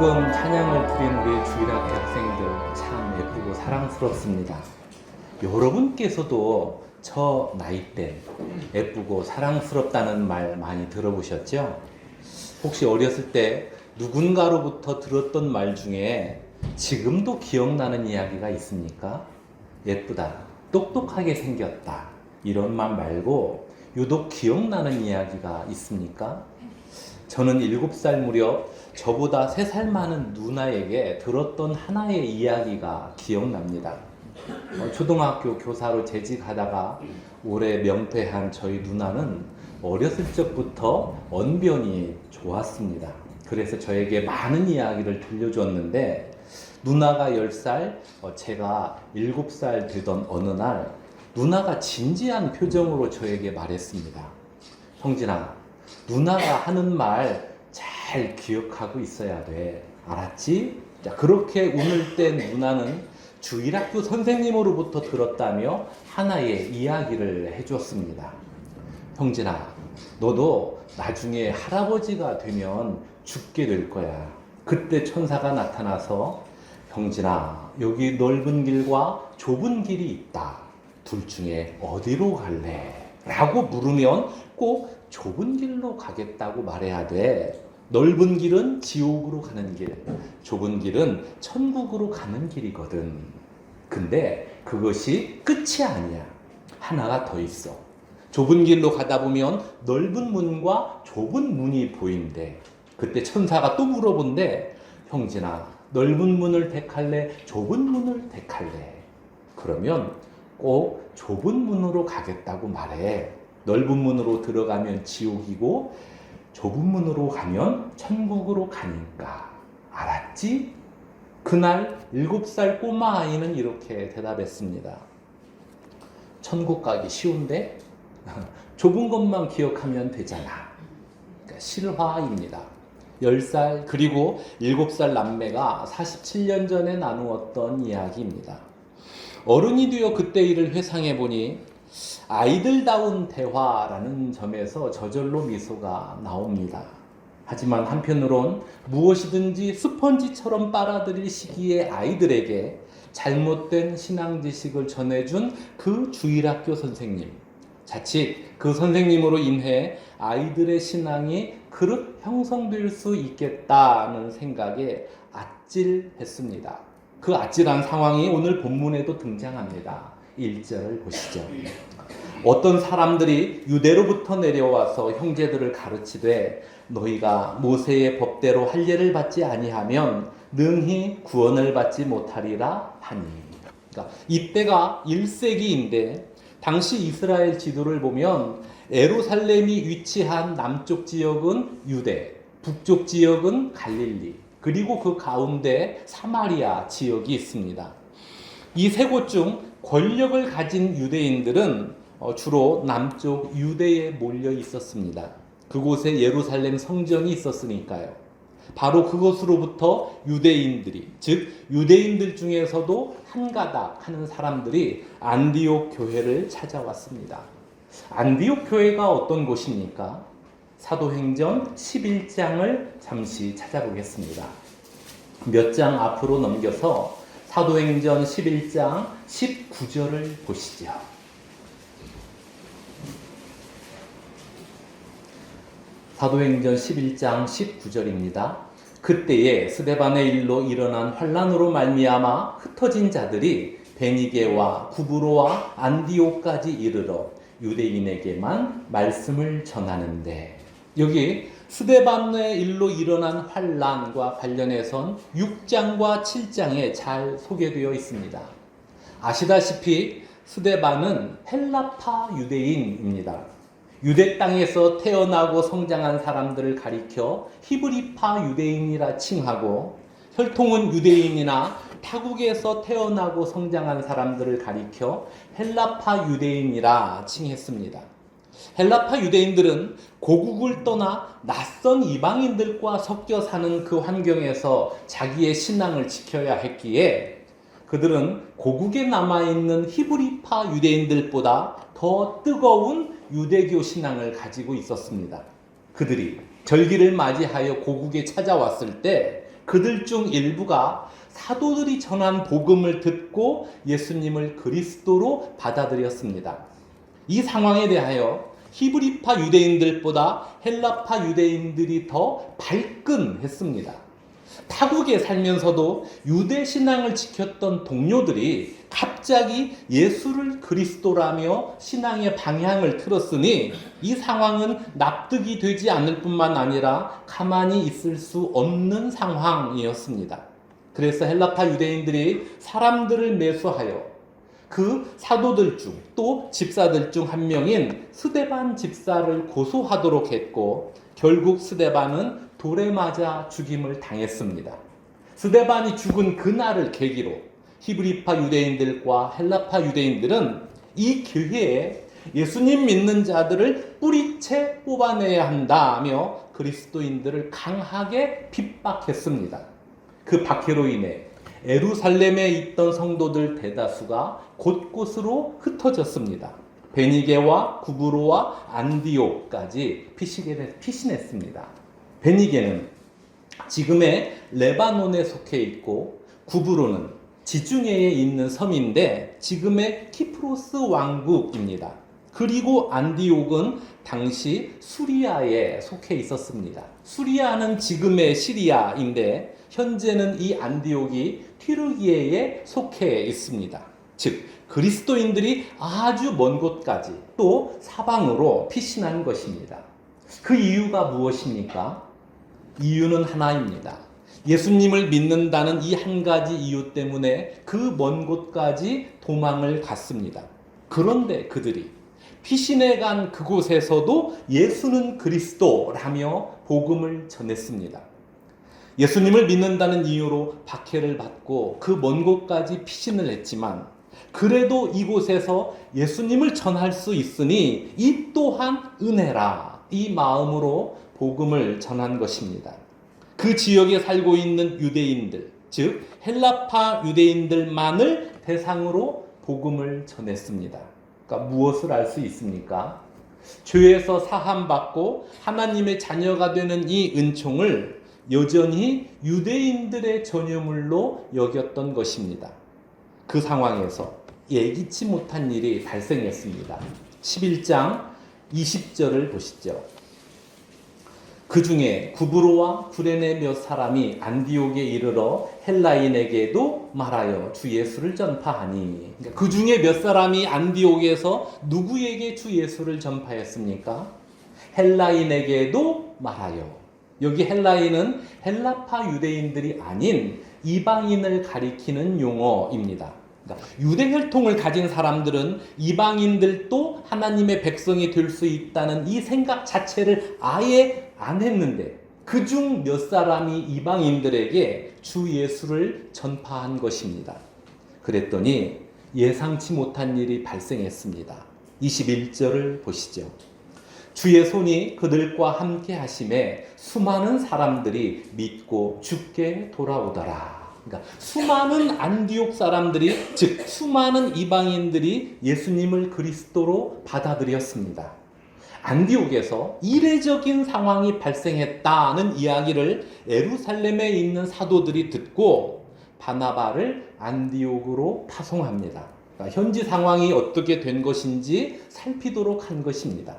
지금 찬양을 드린 우리 주일학교 학생들 참 예쁘고 사랑스럽습니다. 여러분께서도 저 나이 때 예쁘고 사랑스럽다는 말 많이 들어보셨죠? 혹시 어렸을 때 누군가로부터 들었던 말 중에 지금도 기억나는 이야기가 있습니까? 예쁘다, 똑똑하게 생겼다, 이런 말 말고 유독 기억나는 이야기가 있습니까? 저는 7살 무렵 저보다 3살 많은 누나에게 들었던 하나의 이야기가 기억납니다. 초등학교 교사로 재직하다가 올해 명퇴한 저희 누나는 어렸을 적부터 언변이 좋았습니다. 그래서 저에게 많은 이야기를 들려줬는데, 누나가 10살, 제가 7살 되던 어느 날 누나가 진지한 표정으로 저에게 말했습니다. 형진아, 누나가 하는 말 잘 기억하고 있어야 돼. 알았지? 자, 그렇게 운을 뗀 누나는 주일학교 선생님으로부터 들었다며 하나의 이야기를 해줬습니다. 형진아, 너도 나중에 할아버지가 되면 죽게 될 거야. 그때 천사가 나타나서 형진아, 여기 넓은 길과 좁은 길이 있다. 둘 중에 어디로 갈래? 라고 물으면 꼭 좁은 길로 가겠다고 말해야 돼. 넓은 길은 지옥으로 가는 길, 좁은 길은 천국으로 가는 길이거든. 근데 그것이 끝이 아니야. 하나가 더 있어. 좁은 길로 가다 보면 넓은 문과 좁은 문이 보인대. 그때 천사가 또 물어본대. 형진아, 넓은 문을 택할래? 좁은 문을 택할래? 그러면 꼭 좁은 문으로 가겠다고 말해. 넓은 문으로 들어가면 지옥이고 좁은 문으로 가면 천국으로 가니까. 알았지? 그날 7살 꼬마 아이는 이렇게 대답했습니다. 천국 가기 쉬운데? 좁은 것만 기억하면 되잖아. 그러니까 실화입니다. 10살 그리고 7살 남매가 47년 전에 나누었던 이야기입니다. 어른이 되어 그때 일을 회상해 보니 아이들다운 대화라는 점에서 저절로 미소가 나옵니다. 하지만 한편으론 무엇이든지 스펀지처럼 빨아들일 시기에 아이들에게 잘못된 신앙 지식을 전해준 그 주일학교 선생님, 자칫 그 선생님으로 인해 아이들의 신앙이 그릇 형성될 수 있겠다는 생각에 아찔했습니다. 그 아찔한 상황이 오늘 본문에도 등장합니다. 1절을 보시죠. 어떤 사람들이 유대로부터 내려와서 형제들을 가르치되 너희가 모세의 법대로 할례를 받지 아니하면 능히 구원을 받지 못하리라 하니. 그러니까 이때가 1세기인데 당시 이스라엘 지도를 보면 예루살렘이 위치한 남쪽 지역은 유대, 북쪽 지역은 갈릴리, 그리고 그 가운데 사마리아 지역이 있습니다. 이 세 곳 중 권력을 가진 유대인들은 주로 남쪽 유대에 몰려 있었습니다. 그곳에 예루살렘 성전이 있었으니까요. 바로 그곳으로부터 유대인들이, 즉 유대인들 중에서도 한가닥 하는 사람들이 안디옥 교회를 찾아왔습니다. 안디옥 교회가 어떤 곳입니까? 사도행전 11장을 잠시 찾아보겠습니다. 몇 장 앞으로 넘겨서 사도행전 11장 19절을 보시죠. 사도행전 11장 19절입니다. 그때에 스데반의 일로 일어난 환난으로 말미암아 흩어진 자들이 베니게와 구브로와 안디옥까지 이르러 유대인에게만 말씀을 전하는데, 여기 스데반의 일로 일어난 환난과 관련해선 6장과 7장에 잘 소개되어 있습니다. 아시다시피 스데반은 헬라파 유대인입니다. 유대 땅에서 태어나고 성장한 사람들을 가리켜 히브리파 유대인이라 칭하고, 혈통은 유대인이나 타국에서 태어나고 성장한 사람들을 가리켜 헬라파 유대인이라 칭했습니다. 헬라파 유대인들은 고국을 떠나 낯선 이방인들과 섞여 사는 그 환경에서 자기의 신앙을 지켜야 했기에 그들은 고국에 남아있는 히브리파 유대인들보다 더 뜨거운 유대교 신앙을 가지고 있었습니다. 그들이 절기를 맞이하여 고국에 찾아왔을 때 그들 중 일부가 사도들이 전한 복음을 듣고 예수님을 그리스도로 받아들였습니다. 이 상황에 대하여 히브리파 유대인들보다 헬라파 유대인들이 더 발끈했습니다. 타국에 살면서도 유대 신앙을 지켰던 동료들이 갑자기 예수를 그리스도라며 신앙의 방향을 틀었으니 이 상황은 납득이 되지 않을 뿐만 아니라 가만히 있을 수 없는 상황이었습니다. 그래서 헬라파 유대인들이 사람들을 매수하여 그 사도들 중 또 집사들 중 한 명인 스데반 집사를 고소하도록 했고 결국 스데반은 돌에 맞아 죽임을 당했습니다. 스데반이 죽은 그날을 계기로 히브리파 유대인들과 헬라파 유대인들은 이 기회에 예수님 믿는 자들을 뿌리채 뽑아내야 한다며 그리스도인들을 강하게 핍박했습니다. 그 박해로 인해 예루살렘에 있던 성도들 대다수가 곳곳으로 흩어졌습니다. 베니게와 구브로와 안디옥까지 피신했습니다. 베니게는 지금의 레바논에 속해 있고 구브로는 지중해에 있는 섬인데 지금의 키프로스 왕국입니다. 그리고 안디옥은 당시 수리아에 속해 있었습니다. 수리아는 지금의 시리아인데 현재는 이 안디옥이 튀르기예에 속해 있습니다. 즉 그리스도인들이 아주 먼 곳까지 또 사방으로 피신한 것입니다. 그 이유가 무엇입니까? 이유는 하나입니다. 예수님을 믿는다는 이 한 가지 이유 때문에 그 먼 곳까지 도망을 갔습니다. 그런데 그들이 피신해 간 그곳에서도 예수는 그리스도라며 복음을 전했습니다. 예수님을 믿는다는 이유로 박해를 받고 그 먼 곳까지 피신을 했지만 그래도 이곳에서 예수님을 전할 수 있으니 이 또한 은혜라 이 마음으로 복음을 전한 것입니다. 그 지역에 살고 있는 유대인들, 즉 헬라파 유대인들만을 대상으로 복음을 전했습니다. 그러니까 무엇을 알 수 있습니까? 죄에서 사함받고 하나님의 자녀가 되는 이 은총을 여전히 유대인들의 전유물로 여겼던 것입니다. 그 상황에서 예기치 못한 일이 발생했습니다. 11장 20절을 보시죠. 그 중에 구브로와 구레네 몇 사람이 안디옥에 이르러 헬라인에게도 말하여 주 예수를 전파하니. 그러니까 그 중에 몇 사람이 안디옥에서 누구에게 주 예수를 전파했습니까? 헬라인에게도 말하여. 여기 헬라인은 헬라파 유대인들이 아닌 이방인을 가리키는 용어입니다. 그러니까 유대 혈통을 가진 사람들은 이방인들도 하나님의 백성이 될 수 있다는 이 생각 자체를 아예 안 했는데 그중 몇 사람이 이방인들에게 주 예수를 전파한 것입니다. 그랬더니 예상치 못한 일이 발생했습니다. 21절을 보시죠. 주의 손이 그들과 함께 하심에 수많은 사람들이 믿고 주께 돌아오더라. 그러니까 수많은 안디옥 사람들이, 즉 수많은 이방인들이 예수님을 그리스도로 받아들였습니다. 안디옥에서 이례적인 상황이 발생했다는 이야기를 예루살렘에 있는 사도들이 듣고 바나바를 안디옥으로 파송합니다. 그러니까 현지 상황이 어떻게 된 것인지 살피도록 한 것입니다.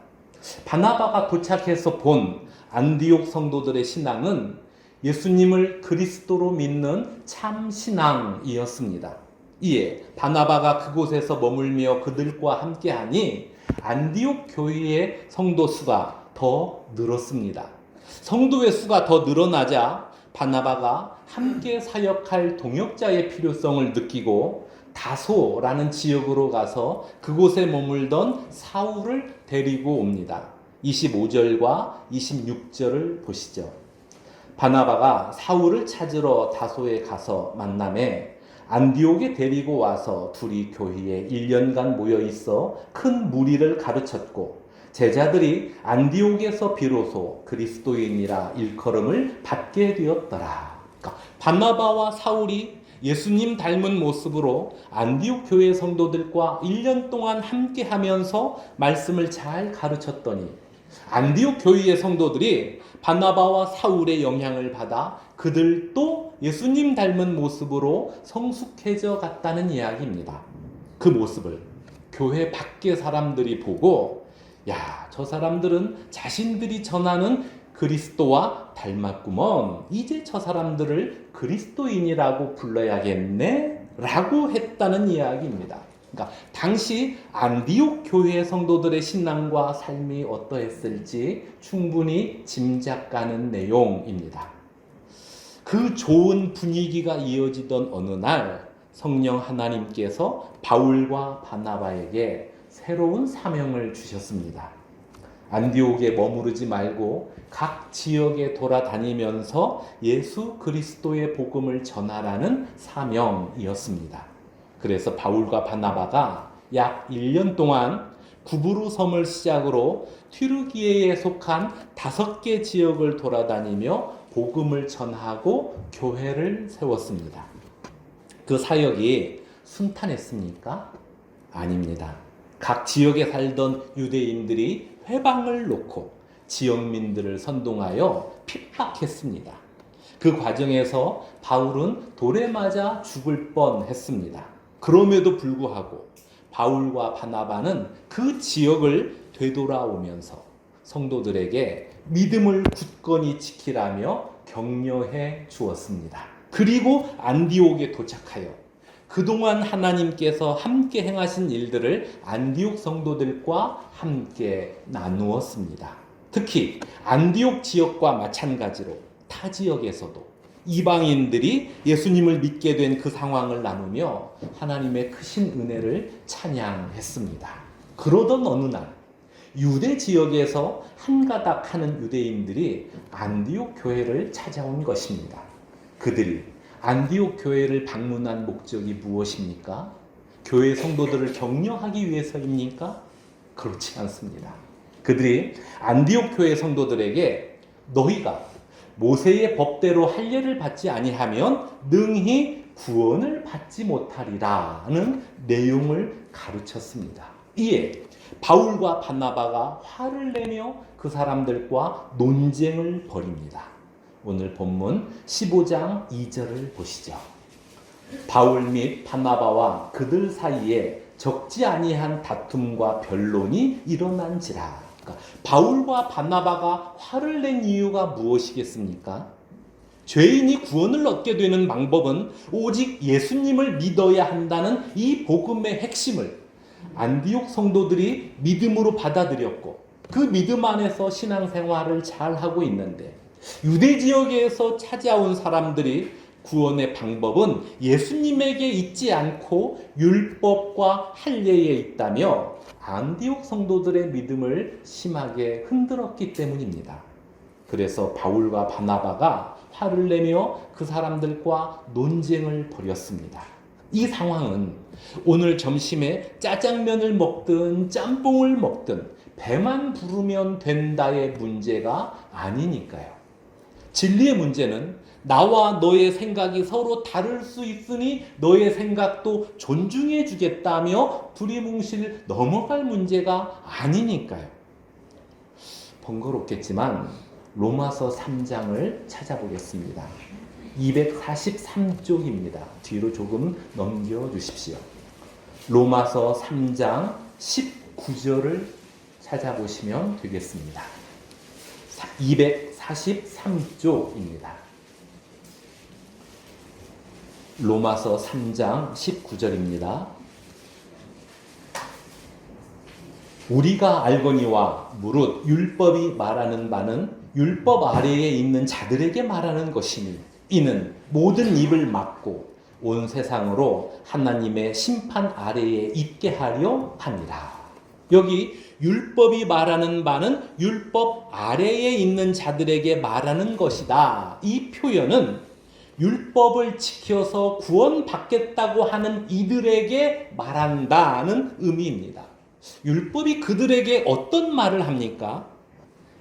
바나바가 도착해서 본 안디옥 성도들의 신앙은 예수님을 그리스도로 믿는 참 신앙이었습니다. 이에 바나바가 그곳에서 머물며 그들과 함께하니 안디옥 교회의 성도 수가 더 늘었습니다. 성도의 수가 더 늘어나자 바나바가 함께 사역할 동역자의 필요성을 느끼고 다소라는 지역으로 가서 그곳에 머물던 사울을 데리고 옵니다. 25절과 26절을 보시죠. 바나바가 사울을 찾으러 다소에 가서 만남에 안디옥에 데리고 와서 둘이 교회에 1년간 모여 있어 큰 무리를 가르쳤고 제자들이 안디옥에서 비로소 그리스도인이라 일컬음을 받게 되었더라. 그러니까 바나바와 사울이 예수님 닮은 모습으로 안디옥 교회 성도들과 1년 동안 함께 하면서 말씀을 잘 가르쳤더니 안디옥 교회의 성도들이 바나바와 사울의 영향을 받아 그들도 예수님 닮은 모습으로 성숙해져 갔다는 이야기입니다. 그 모습을 교회 밖의 사람들이 보고, 야, 저 사람들은 자신들이 전하는 그리스도와 닮았구먼. 이제 저 사람들을 그리스도인이라고 불러야겠네? 라고 했다는 이야기입니다. 그러니까 당시 안디옥 교회 성도들의 신앙과 삶이 어떠했을지 충분히 짐작 가는 내용입니다. 그 좋은 분위기가 이어지던 어느 날 성령 하나님께서 바울과 바나바에게 새로운 사명을 주셨습니다. 안디옥에 머무르지 말고 각 지역에 돌아다니면서 예수 그리스도의 복음을 전하라는 사명이었습니다. 그래서 바울과 바나바가 약 1년 동안 구브루 섬을 시작으로 튀르기에에 속한 5개 지역을 돌아다니며 복음을 전하고 교회를 세웠습니다. 그 사역이 순탄했습니까? 아닙니다. 각 지역에 살던 유대인들이 회방을 놓고 지역민들을 선동하여 핍박했습니다. 그 과정에서 바울은 돌에 맞아 죽을 뻔했습니다. 그럼에도 불구하고 바울과 바나바는 그 지역을 되돌아오면서 성도들에게 믿음을 굳건히 지키라며 격려해 주었습니다. 그리고 안디옥에 도착하여 그동안 하나님께서 함께 행하신 일들을 안디옥 성도들과 함께 나누었습니다. 특히 안디옥 지역과 마찬가지로 타 지역에서도 이방인들이 예수님을 믿게 된 그 상황을 나누며 하나님의 크신 은혜를 찬양했습니다. 그러던 어느 날 유대 지역에서 한가닥 하는 유대인들이 안디옥 교회를 찾아온 것입니다. 그들이 안디옥 교회를 방문한 목적이 무엇입니까? 교회 성도들을 격려하기 위해서입니까? 그렇지 않습니다. 그들이 안디옥 교회 성도들에게 너희가 모세의 법대로 할례를 받지 아니하면 능히 구원을 받지 못하리라는 내용을 가르쳤습니다. 이에 바울과 바나바가 화를 내며 그 사람들과 논쟁을 벌입니다. 오늘 본문 15장 2절을 보시죠. 바울 및 바나바와 그들 사이에 적지 아니한 다툼과 변론이 일어난지라. 그러니까 바울과 바나바가 화를 낸 이유가 무엇이겠습니까? 죄인이 구원을 얻게 되는 방법은 오직 예수님을 믿어야 한다는 이 복음의 핵심을 안디옥 성도들이 믿음으로 받아들였고 그 믿음 안에서 신앙생활을 잘하고 있는데 유대 지역에서 찾아온 사람들이 구원의 방법은 예수님에게 있지 않고 율법과 할례에 있다며 안디옥 성도들의 믿음을 심하게 흔들었기 때문입니다. 그래서 바울과 바나바가 화를 내며 그 사람들과 논쟁을 벌였습니다. 이 상황은 오늘 점심에 짜장면을 먹든 짬뽕을 먹든 배만 부르면 된다의 문제가 아니니까요. 진리의 문제는 나와 너의 생각이 서로 다를 수 있으니 너의 생각도 존중해 주겠다며 두리뭉실 넘어갈 문제가 아니니까요. 번거롭겠지만 로마서 3장을 찾아보겠습니다. 243쪽입니다. 뒤로 조금 넘겨주십시오. 로마서 3장 19절을 찾아보시면 되겠습니다. 243쪽입니다. 로마서 3장 19절입니다. 우리가 알거니와 무릇 율법이 말하는 바는 율법 아래에 있는 자들에게 말하는 것이니 이는 모든 입을 막고 온 세상으로 하나님의 심판 아래에 있게 하려 함이라. 여기 율법이 말하는 바는 율법 아래에 있는 자들에게 말하는 것이다. 이 표현은 율법을 지켜서 구원받겠다고 하는 이들에게 말한다는 의미입니다. 율법이 그들에게 어떤 말을 합니까?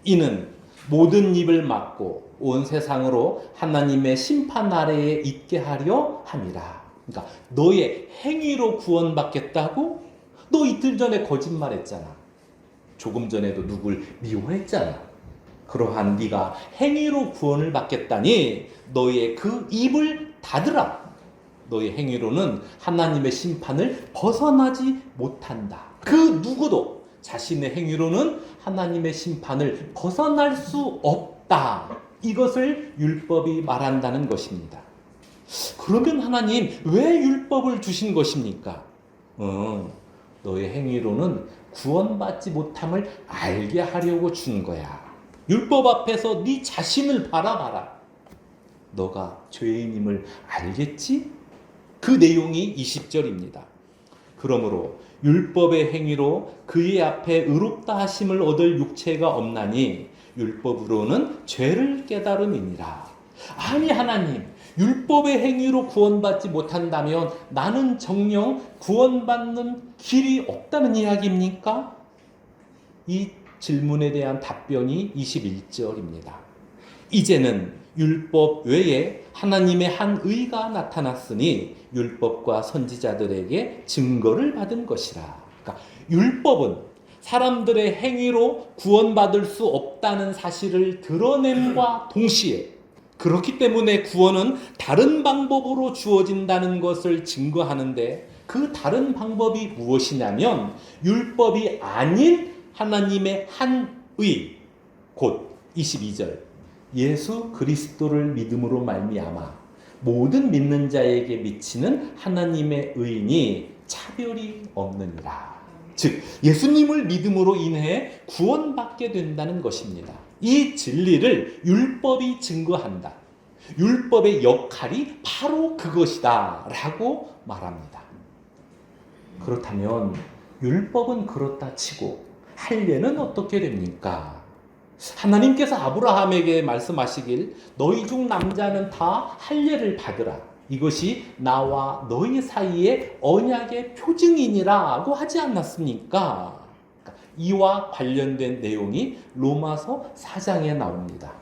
이는 모든 입을 막고 온 세상으로 하나님의 심판 아래에 있게 하려 함이라. 그러니까 너의 행위로 구원받겠다고? 너 이틀 전에 거짓말했잖아. 조금 전에도 누굴 미워했잖아. 그러한 네가 행위로 구원을 받겠다니 너의 그 입을 닫으라. 너의 행위로는 하나님의 심판을 벗어나지 못한다. 그 누구도 자신의 행위로는 하나님의 심판을 벗어날 수 없다. 이것을 율법이 말한다는 것입니다. 그러면 하나님 왜 율법을 주신 것입니까? 너의 행위로는 구원받지 못함을 알게 하려고 준 거야. 율법 앞에서 네 자신을 바라봐라. 너가 죄인임을 알겠지? 그 내용이 20절입니다. 그러므로 율법의 행위로 그의 앞에 의롭다 하심을 얻을 육체가 없나니 율법으로는 죄를 깨달음이니라. 아니 하나님, 율법의 행위로 구원받지 못한다면 나는 정녕 구원받는 길이 없다는 이야기입니까? 이 질문에 대한 답변이 21절입니다. 이제는 율법 외에 하나님의 한 의가 나타났으니 율법과 선지자들에게 증거를 받은 것이라. 그러니까 율법은 사람들의 행위로 구원받을 수 없다는 사실을 드러냄과 동시에 그렇기 때문에 구원은 다른 방법으로 주어진다는 것을 증거하는데 그 다른 방법이 무엇이냐면 율법이 아닌 하나님의 한 의, 곧 22절 예수 그리스도를 믿음으로 말미암아 모든 믿는 자에게 미치는 하나님의 의인이 차별이 없느니라. 즉 예수님을 믿음으로 인해 구원받게 된다는 것입니다. 이 진리를 율법이 증거한다. 율법의 역할이 바로 그것이다 라고 말합니다. 그렇다면 율법은 그렇다 치고 할례는 어떻게 됩니까? 하나님께서 아브라함에게 말씀하시길 너희 중 남자는 다 할례를 받으라. 이것이 나와 너희 사이의 언약의 표징이니라고 하지 않았습니까? 이와 관련된 내용이 로마서 4장에 나옵니다.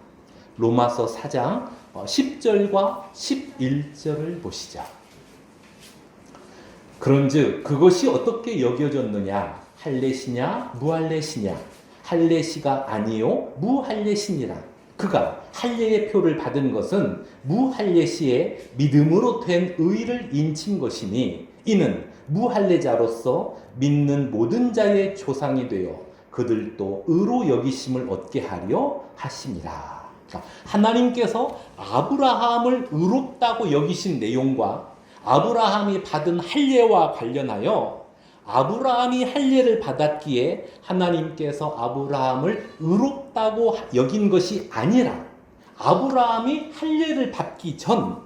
로마서 4장 10절과 11절을 보시죠. 그런즉 그것이 어떻게 여겨졌느냐? 할례시냐 무할례시냐? 할례시가 아니요 무할례시니라. 그가 할례의 표를 받은 것은 무할례시의 믿음으로 된 의를 인친 것이니 이는 무할례자로서 믿는 모든 자의 조상이 되어 그들도 의로 여기심을 얻게 하려 하심이라. 하나님께서 아브라함을 의롭다고 여기신 내용과 아브라함이 받은 할례와 관련하여 아브라함이 할례를 받았기에 하나님께서 아브라함을 의롭다고 여긴 것이 아니라 아브라함이 할례를 받기 전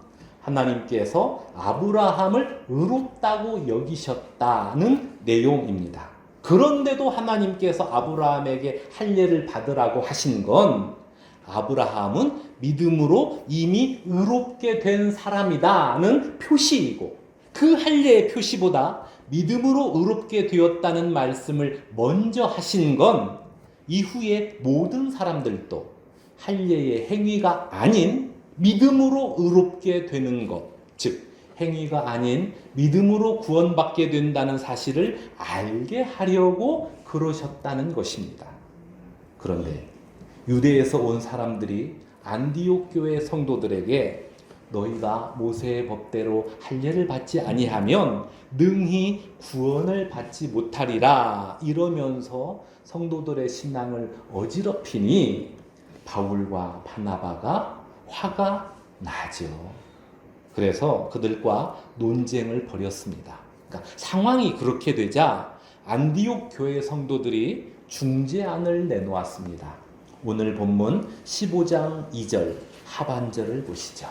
하나님께서 아브라함을 의롭다고 여기셨다는 내용입니다. 그런데도 하나님께서 아브라함에게 할례를 받으라고 하신 건 아브라함은 믿음으로 이미 의롭게 된 사람이다는 표시이고 그 할례의 표시보다 믿음으로 의롭게 되었다는 말씀을 먼저 하신 건 이후에 모든 사람들도 할례의 행위가 아닌 믿음으로 의롭게 되는 것, 즉 행위가 아닌 믿음으로 구원받게 된다는 사실을 알게 하려고 그러셨다는 것입니다. 그런데 유대에서 온 사람들이 안디옥 교회 성도들에게 너희가 모세의 법대로 할례를 받지 아니하면 능히 구원을 받지 못하리라 이러면서 성도들의 신앙을 어지럽히니 바울과 바나바가 화가 나죠. 그래서 그들과 논쟁을 벌였습니다. 그러니까 상황이 그렇게 되자 안디옥 교회 성도들이 중재안을 내놓았습니다. 오늘 본문 15장 2절 하반절을 보시죠.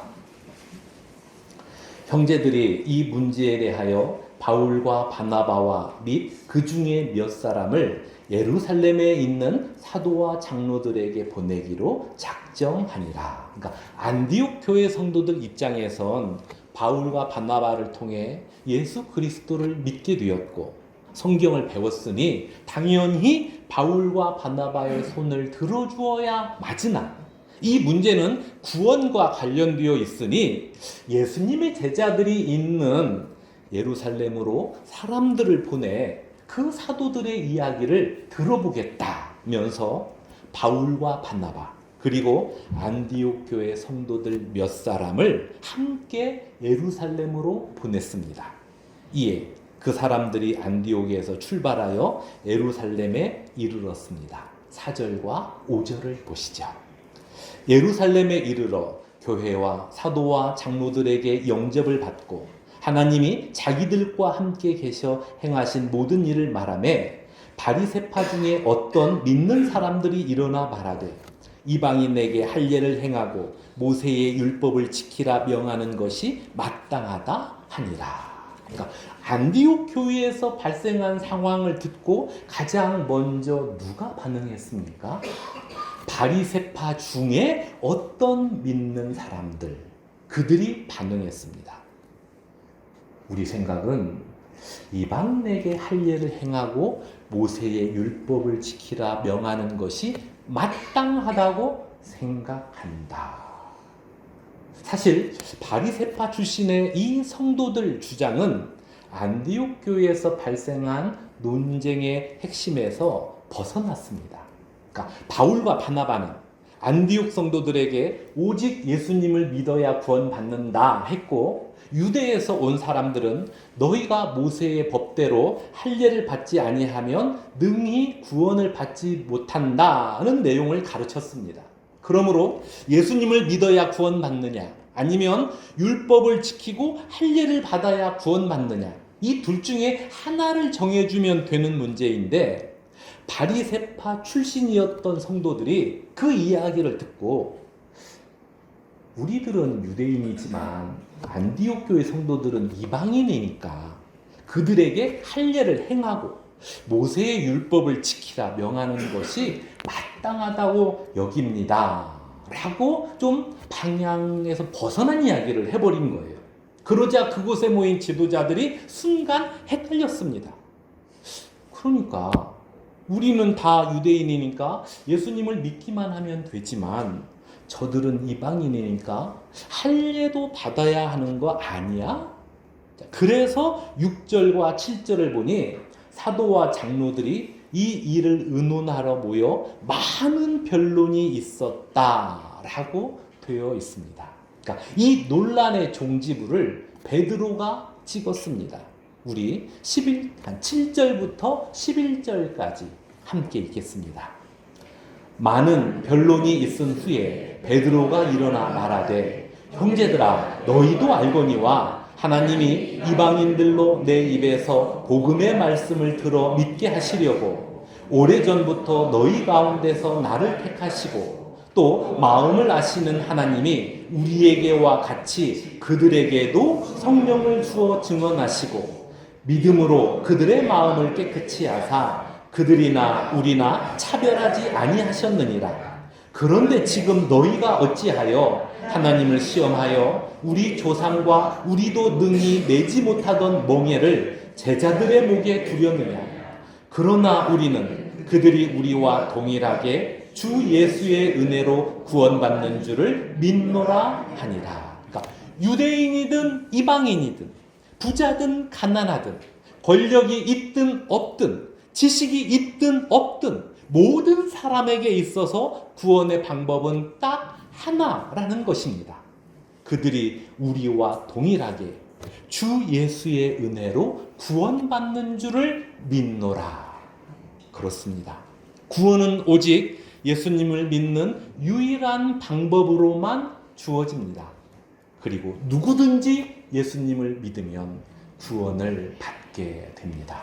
형제들이 이 문제에 대하여 바울과 바나바와 및 그 중에 몇 사람을 예루살렘에 있는 사도와 장로들에게 보내기로 작정하니라. 그러니까 안디옥 교회 성도들 입장에선 바울과 바나바를 통해 예수 그리스도를 믿게 되었고 성경을 배웠으니 당연히 바울과 바나바의 손을 들어주어야 맞으나 이 문제는 구원과 관련되어 있으니 예수님의 제자들이 있는 예루살렘으로 사람들을 보내 그 사도들의 이야기를 들어보겠다면서 바울과 바나바 그리고 안디옥 교회 성도들 몇 사람을 함께 예루살렘으로 보냈습니다. 이에 그 사람들이 안디옥에서 출발하여 예루살렘에 이르렀습니다. 4절과 5절을 보시죠. 예루살렘에 이르러 교회와 사도와 장로들에게 영접을 받고 하나님이 자기들과 함께 계셔 행하신 모든 일을 말하며 바리새파 중에 어떤 믿는 사람들이 일어나 말하되 이방인에게 할례를 행하고 모세의 율법을 지키라 명하는 것이 마땅하다 하니라. 그러니까 안디옥 교회에서 발생한 상황을 듣고 가장 먼저 누가 반응했습니까? 바리새파 중에 어떤 믿는 사람들, 그들이 반응했습니다. 우리 생각은 이방인에게 할례를 행하고 모세의 율법을 지키라 명하는 것이 마땅하다고 생각한다. 사실 바리새파 출신의 이 성도들 주장은 안디옥 교회에서 발생한 논쟁의 핵심에서 벗어났습니다. 그러니까 바울과 바나바는 안디옥 성도들에게 오직 예수님을 믿어야 구원받는다 했고, 유대에서 온 사람들은 너희가 모세의 법대로 할례를 받지 아니하면 능히 구원을 받지 못한다는 내용을 가르쳤습니다. 그러므로 예수님을 믿어야 구원받느냐, 아니면 율법을 지키고 할례를 받아야 구원받느냐, 이 둘 중에 하나를 정해주면 되는 문제인데, 바리새파 출신이었던 성도들이 그 이야기를 듣고 우리들은 유대인이지만 안디옥 교회 성도들은 이방인이니까 그들에게 할례를 행하고 모세의 율법을 지키라 명하는 것이 마땅하다고 여깁니다 라고 좀 방향에서 벗어난 이야기를 해버린 거예요. 그러자 그곳에 모인 지도자들이 순간 헷갈렸습니다. 그러니까 우리는 다 유대인이니까 예수님을 믿기만 하면 되지만 저들은 이방인이니까 할례도 받아야 하는 거 아니야? 그래서 6절과 7절을 보니 사도와 장로들이 이 일을 의논하러 모여 많은 변론이 있었다라고 되어 있습니다. 그러니까 이 논란의 종지부를 베드로가 찍었습니다. 우리 7절부터 11절까지 함께 읽겠습니다. 많은 변론이 있은 후에 베드로가 일어나 말하되 형제들아 너희도 알거니와 하나님이 이방인들로 내 입에서 복음의 말씀을 들어 믿게 하시려고 오래전부터 너희 가운데서 나를 택하시고 또 마음을 아시는 하나님이 우리에게와 같이 그들에게도 성령을 주어 증언하시고 믿음으로 그들의 마음을 깨끗이 하사 그들이나 우리나 차별하지 아니하셨느니라. 그런데 지금 너희가 어찌하여 하나님을 시험하여 우리 조상과 우리도 능히 내지 못하던 멍에를 제자들의 목에 두려느냐. 그러나 우리는 그들이 우리와 동일하게 주 예수의 은혜로 구원받는 줄을 믿노라 하니라. 그러니까 유대인이든 이방인이든 부자든 가난하든 권력이 있든 없든 지식이 있든 없든 모든 사람에게 있어서 구원의 방법은 딱 하나라는 것입니다. 그들이 우리와 동일하게 주 예수의 은혜로 구원받는 줄을 믿노라. 그렇습니다. 구원은 오직 예수님을 믿는 유일한 방법으로만 주어집니다. 그리고 누구든지 예수님을 믿으면 구원을 받게 됩니다.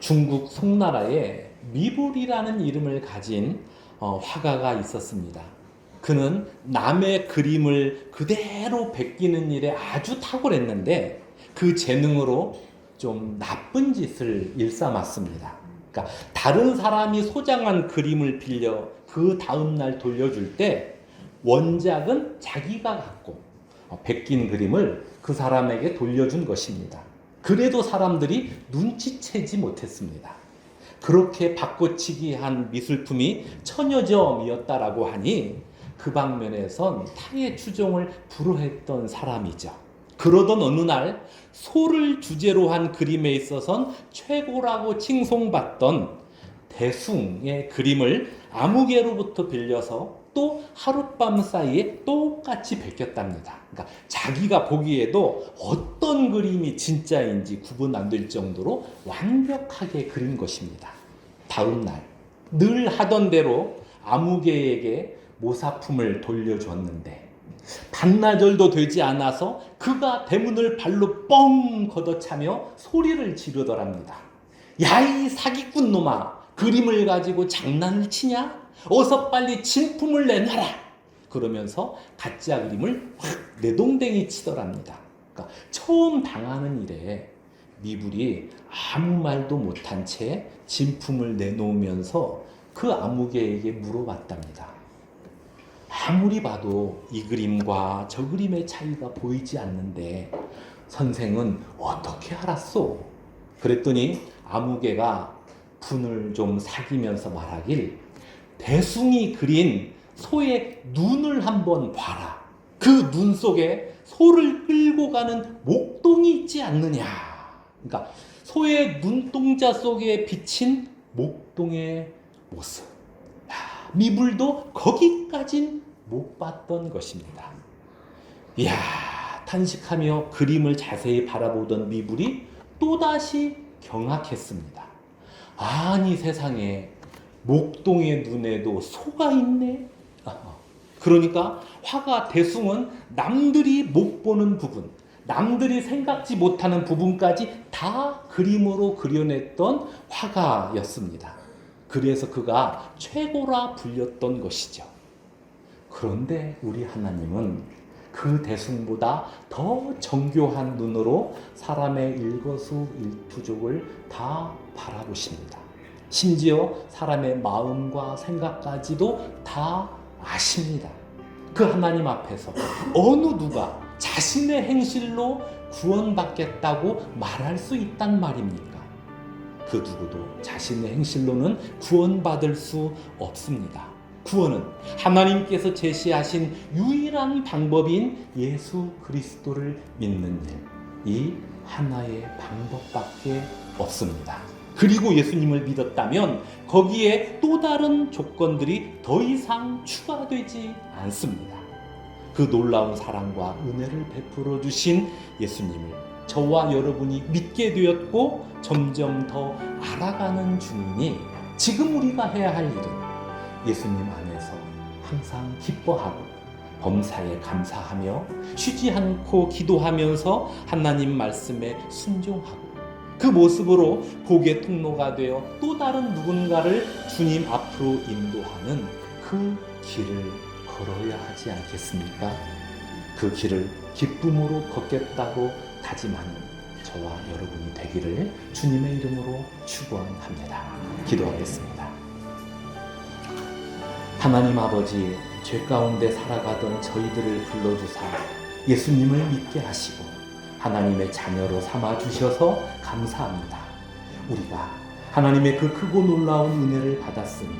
중국 송나라에 미불이라는 이름을 가진 화가가 있었습니다. 그는 남의 그림을 그대로 베끼는 일에 아주 탁월했는데 그 재능으로 좀 나쁜 짓을 일삼았습니다. 그러니까 다른 사람이 소장한 그림을 빌려 그 다음날 돌려줄 때 원작은 자기가 갖고 베낀 그림을 그 사람에게 돌려준 것입니다. 그래도 사람들이 눈치채지 못했습니다. 그렇게 바꿔치기 한 미술품이 천여점이었다라고 하니 그 방면에선 탕의 추종을 불허했던 사람이죠. 그러던 어느 날 소를 주제로 한 그림에 있어선 최고라고 칭송받던 대숭의 그림을 아무개로부터 빌려서 또 하룻밤 사이에 똑같이 베꼈답니다. 그러니까 자기가 보기에도 어떤 그림이 진짜인지 구분 안 될 정도로 완벽하게 그린 것입니다. 다음 날 늘 하던 대로 아무개에게 모사품을 돌려줬는데 반나절도 되지 않아서 그가 대문을 발로 뻥 걷어차며 소리를 지르더랍니다. 야, 이 사기꾼 놈아, 그림을 가지고 장난을 치냐? 어서 빨리 진품을 내놔라. 그러면서 가짜 그림을 확 내동댕이 치더랍니다. 그러니까 처음 당하는 일에 미불이 아무 말도 못한 채 진품을 내놓으면서 그 아무개에게 물어봤답니다. 아무리 봐도 이 그림과 저 그림의 차이가 보이지 않는데 선생은 어떻게 알았소? 그랬더니 아무개가 분을 좀 사귀면서 말하길, 대숭이 그린 소의 눈을 한번 봐라. 그 눈 속에 소를 끌고 가는 목동이 있지 않느냐. 그러니까 소의 눈동자 속에 비친 목동의 모습. 미불도 거기까진 못 봤던 것입니다. 이야, 탄식하며 그림을 자세히 바라보던 미불이 또다시 경악했습니다. 아니 세상에, 목동의 눈에도 소가 있네. 그러니까 화가 대숭은 남들이 못 보는 부분, 남들이 생각지 못하는 부분까지 다 그림으로 그려냈던 화가였습니다. 그래서 그가 최고라 불렸던 것이죠. 그런데 우리 하나님은 그 대숭보다 더 정교한 눈으로 사람의 일거수일투족을 다 바라보십니다. 심지어 사람의 마음과 생각까지도 다 아십니다. 그 하나님 앞에서 어느 누가 자신의 행실로 구원받겠다고 말할 수 있단 말입니까? 그 누구도 자신의 행실로는 구원받을 수 없습니다. 구원은 하나님께서 제시하신 유일한 방법인 예수 그리스도를 믿는 일, 이 하나의 방법밖에 없습니다. 그리고 예수님을 믿었다면 거기에 또 다른 조건들이 더 이상 추가되지 않습니다. 그 놀라운 사랑과 은혜를 베풀어 주신 예수님을 저와 여러분이 믿게 되었고 점점 더 알아가는 중이니 지금 우리가 해야 할 일은 예수님 안에서 항상 기뻐하고 범사에 감사하며 쉬지 않고 기도하면서 하나님 말씀에 순종하고 그 모습으로 복의 통로가 되어 또 다른 누군가를 주님 앞으로 인도하는 그 길을 걸어야 하지 않겠습니까? 그 길을 기쁨으로 걷겠다고 다짐하는 저와 여러분이 되기를 주님의 이름으로 축원합니다. 기도하겠습니다. 하나님 아버지, 죄 가운데 살아가던 저희들을 불러주사 예수님을 믿게 하시고 하나님의 자녀로 삼아주셔서 감사합니다. 우리가 하나님의 그 크고 놀라운 은혜를 받았으니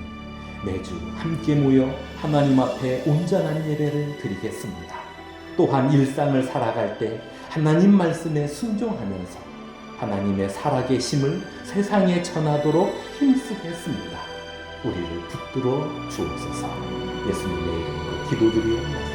매주 함께 모여 하나님 앞에 온전한 예배를 드리겠습니다. 또한 일상을 살아갈 때 하나님 말씀에 순종하면서 하나님의 살아계심을 세상에 전하도록 힘쓰겠습니다. 우리를 붙들어 주옵소서. 예수님의 이름으로 기도드리옵나이다.